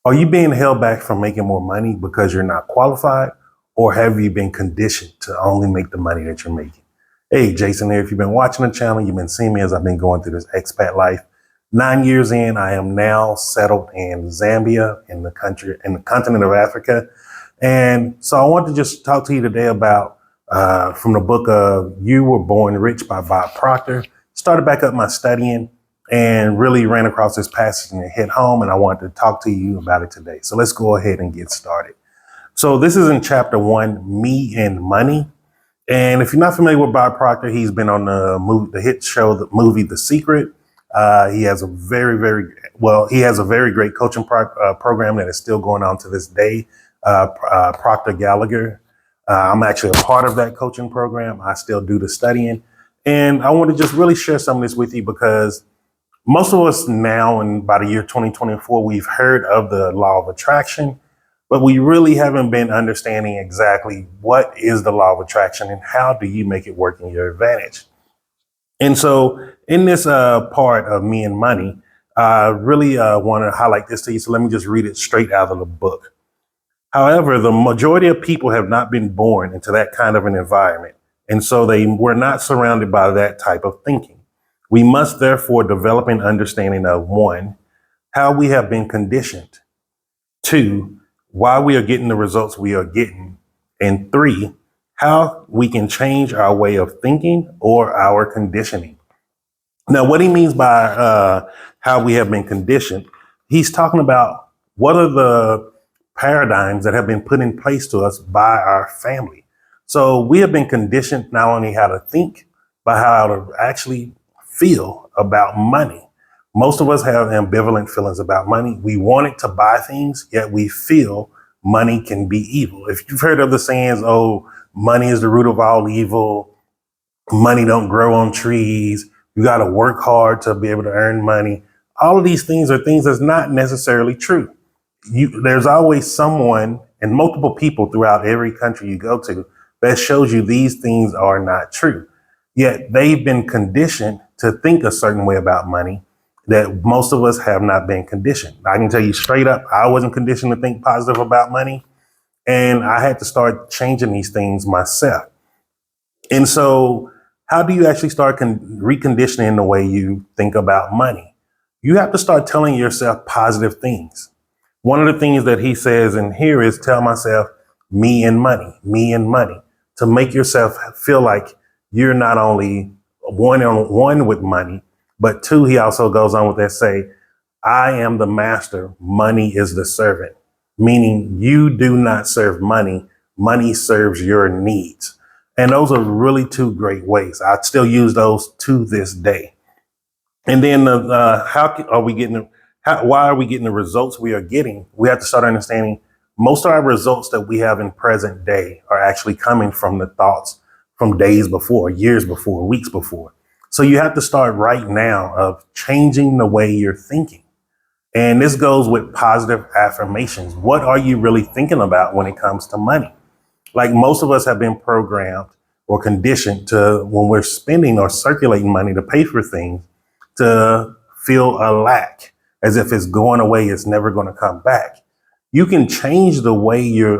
Are you being held back from making more money because you're not qualified, or have you been conditioned to only make the money that you're making? Hey, Jason here. If you've been watching the channel, you've been seeing me as I've been going through this expat life. 9 years in, I am now settled in Zambia, in the continent of Africa. And so I want to just talk to you today about from the book of You Were Born Rich by Bob Proctor. Started back up my studying and really ran across this passage and it hit home, and I wanted to talk to you about it today. So let's go ahead and get started. So this is in chapter 1, Me and Money. And if you're not familiar with Bob Proctor, he's been on the hit show, the movie The Secret. He has a very great coaching program that is still going on to this day. Proctor Gallagher. I'm actually a part of that coaching program. I still do the studying. And I want to just really share some of this with you because most of us now, in by the year 2024, we've heard of the law of attraction, but we really haven't been understanding exactly what is the law of attraction and how do you make it work in your advantage. And so in this part of Me and Money, I really want to highlight this to you. So let me just read it straight out of the book. However, the majority of people have not been born into that kind of an environment, and so they were not surrounded by that type of thinking. We must therefore develop an understanding of 1, how we have been conditioned, 2, why we are getting the results we are getting, and 3, how we can change our way of thinking or our conditioning. Now, what he means by how we have been conditioned, he's talking about what are the paradigms that have been put in place to us by our family. So we have been conditioned not only how to think, but how to actually feel about money. Most of us have ambivalent feelings about money. We want it to buy things, yet we feel money can be evil. If you've heard of the sayings, oh, money is the root of all evil, money don't grow on trees, you got to work hard to be able to earn money. All of these things are things that's not necessarily true. There's always someone and multiple people throughout every country you go to that shows you these things are not true. Yet they've been conditioned to think a certain way about money that most of us have not been conditioned. I can tell you straight up, I wasn't conditioned to think positive about money, and I had to start changing these things myself. And so how do you actually start reconditioning the way you think about money? You have to start telling yourself positive things. One of the things that he says in here is tell myself, me and money, to make yourself feel like you're not only one-on-one with money, but 2, he also goes on with that say, I am the master, money is the servant, meaning you do not serve money, money serves your needs. And those are really 2 great ways. I still use those to this day. And then why are we getting the results we are getting? We have to start understanding most of our results that we have in present day are actually coming from the thoughts from days before, years before, weeks before. So you have to start right now of changing the way you're thinking. And this goes with positive affirmations. What are you really thinking about when it comes to money? Like most of us have been programmed or conditioned to, when we're spending or circulating money to pay for things, to feel a lack, as if it's going away, it's never going to come back. You can change the way you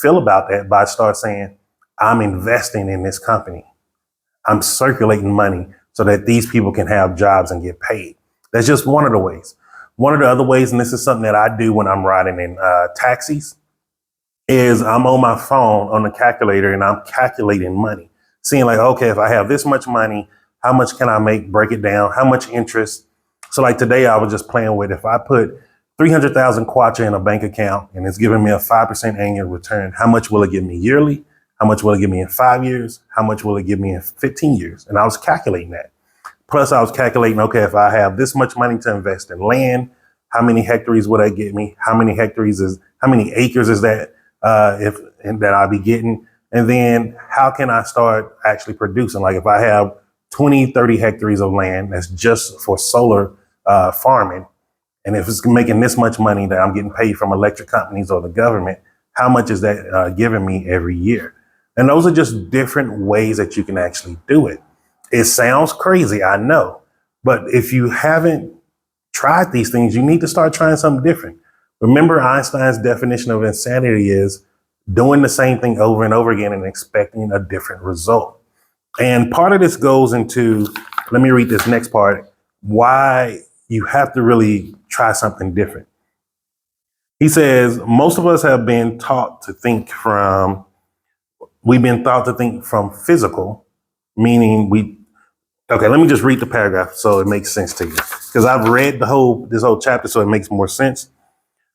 feel about that by start saying, I'm investing in this company. I'm circulating money so that these people can have jobs and get paid. That's just one of the ways. One of the other ways, and this is something that I do when I'm riding in taxis, is I'm on my phone on the calculator and I'm calculating money, seeing like, okay, if I have this much money, how much can I make, break it down, how much interest. So like today I was just playing with, if I put 300,000 kwacha in a bank account and it's giving me a 5% annual return, how much will it give me yearly? How much will it give me in 5 years? How much will it give me in 15 years? And I was calculating that. Plus I was calculating, okay, if I have this much money to invest in land, how many hectares would that get me? How many acres is that that I'll be getting? And then how can I start actually producing? Like if I have 20, 30 hectares of land that's just for solar farming, and if it's making this much money that I'm getting paid from electric companies or the government, how much is that giving me every year? And those are just different ways that you can actually do it. It sounds crazy, I know, but if you haven't tried these things, you need to start trying something different. Remember, Einstein's definition of insanity is doing the same thing over and over again and expecting a different result. And part of this goes into, let me read this next part, why you have to really try something different. He says, most of us have been taught to think from, we've been taught to think from physical, meaning okay, let me just read the paragraph so it makes sense to you. Because I've read this whole chapter, so it makes more sense.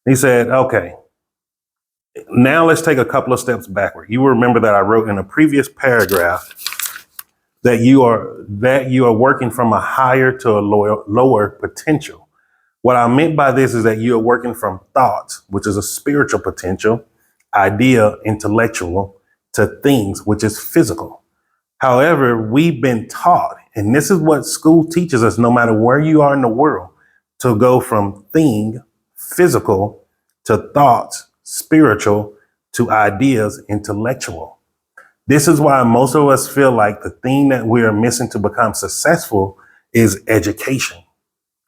He said, okay, now let's take a couple of steps backward. You will remember that I wrote in a previous paragraph that you are working from a higher to a lower potential. What I meant by this is that you are working from thoughts, which is a spiritual potential, idea, intellectual, to things, which is physical. However, we've been taught, and this is what school teaches us, no matter where you are in the world, to go from thing, physical, to thoughts, spiritual, to ideas, intellectual. This is why most of us feel like the thing that we are missing to become successful is education.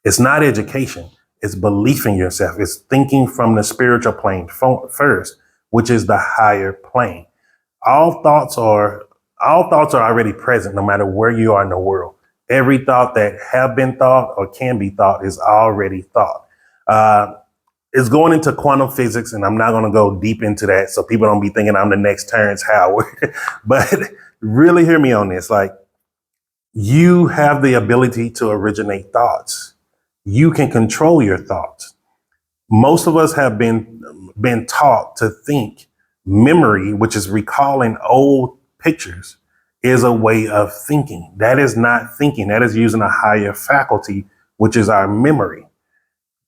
It's not education. It's belief in yourself. It's thinking from the spiritual plane first, which is the higher plane. All thoughts are already present no matter where you are in the world. Every thought that have been thought or can be thought is already thought. It's going into quantum physics, and I'm not going to go deep into that so people don't be thinking I'm the next Terrence Howard. But really hear me on this. Like, you have the ability to originate thoughts. You can control your thoughts. Most of us have been taught to think memory, which is recalling old pictures, is a way of thinking. That is not thinking. That is using a higher faculty, which is our memory.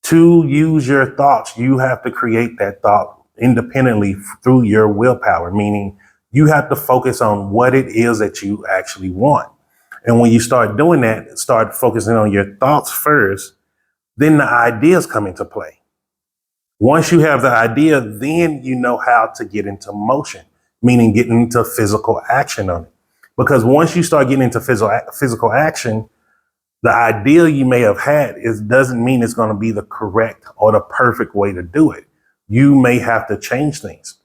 To use your thoughts, you have to create that thought independently through your willpower, meaning you have to focus on what it is that you actually want. And when you start doing that, start focusing on your thoughts first, then the ideas come into play. Once you have the idea, then you know how to get into motion, meaning getting into physical action on it. Because once you start getting into physical action, the idea you may have had doesn't mean it's going to be the correct or the perfect way to do it. You may have to change things.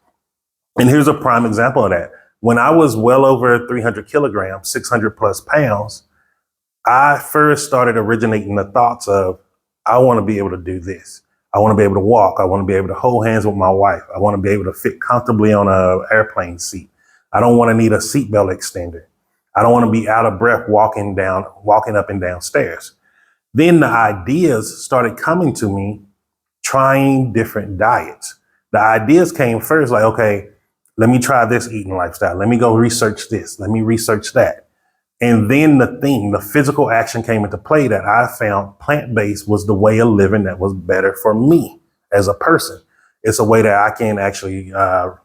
And here's a prime example of that. When I was well over 300 kilograms, 600 plus pounds, I first started originating the thoughts of, I want to be able to do this. I want to be able to walk. I want to be able to hold hands with my wife. I want to be able to fit comfortably on an airplane seat. I don't want to need a seatbelt extender. I don't want to be out of breath walking up and down stairs. Then the ideas started coming to me, trying different diets. The ideas came first, like, okay, let me try this eating lifestyle. Let me go research this. Let me research that. And then the physical action came into play that I found plant-based was the way of living that was better for me as a person. It's a way that I can actually, I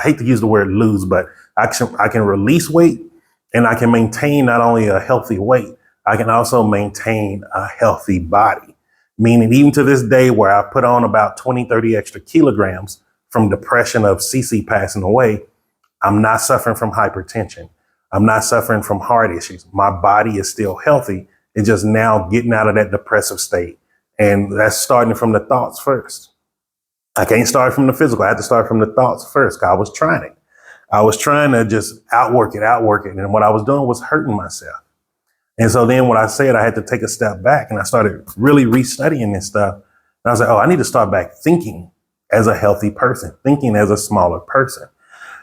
hate to use the word lose, but I can release weight, and I can maintain not only a healthy weight, I can also maintain a healthy body. Meaning even to this day where I put on about 20, 30 extra kilograms from depression of CC passing away, I'm not suffering from hypertension. I'm not suffering from heart issues. My body is still healthy. It's just now getting out of that depressive state. And that's starting from the thoughts first. I can't start from the physical. I had to start from the thoughts first. I was trying it. I was trying to just outwork it. And what I was doing was hurting myself. And so then when I said I had to take a step back and I started really restudying this stuff, and I was like, oh, I need to start back thinking as a healthy person, thinking as a smaller person.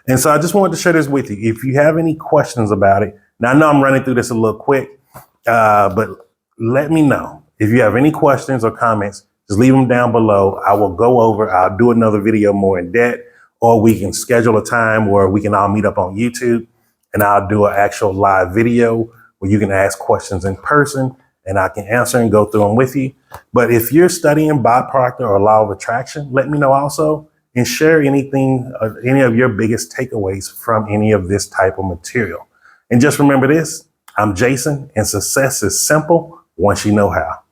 And so I just wanted to share this with you. If you have any questions about it, now I know I'm running through this a little quick, but let me know. If you have any questions or comments, just leave them down below. I will go over, I'll do another video more in depth, or we can schedule a time where we can all meet up on YouTube and I'll do an actual live video where you can ask questions in person and I can answer and go through them with you. But if you're studying byproduct or law of attraction, let me know also and share anything, any of your biggest takeaways from any of this type of material. And just remember this, I'm Jason, and success is simple once you know how.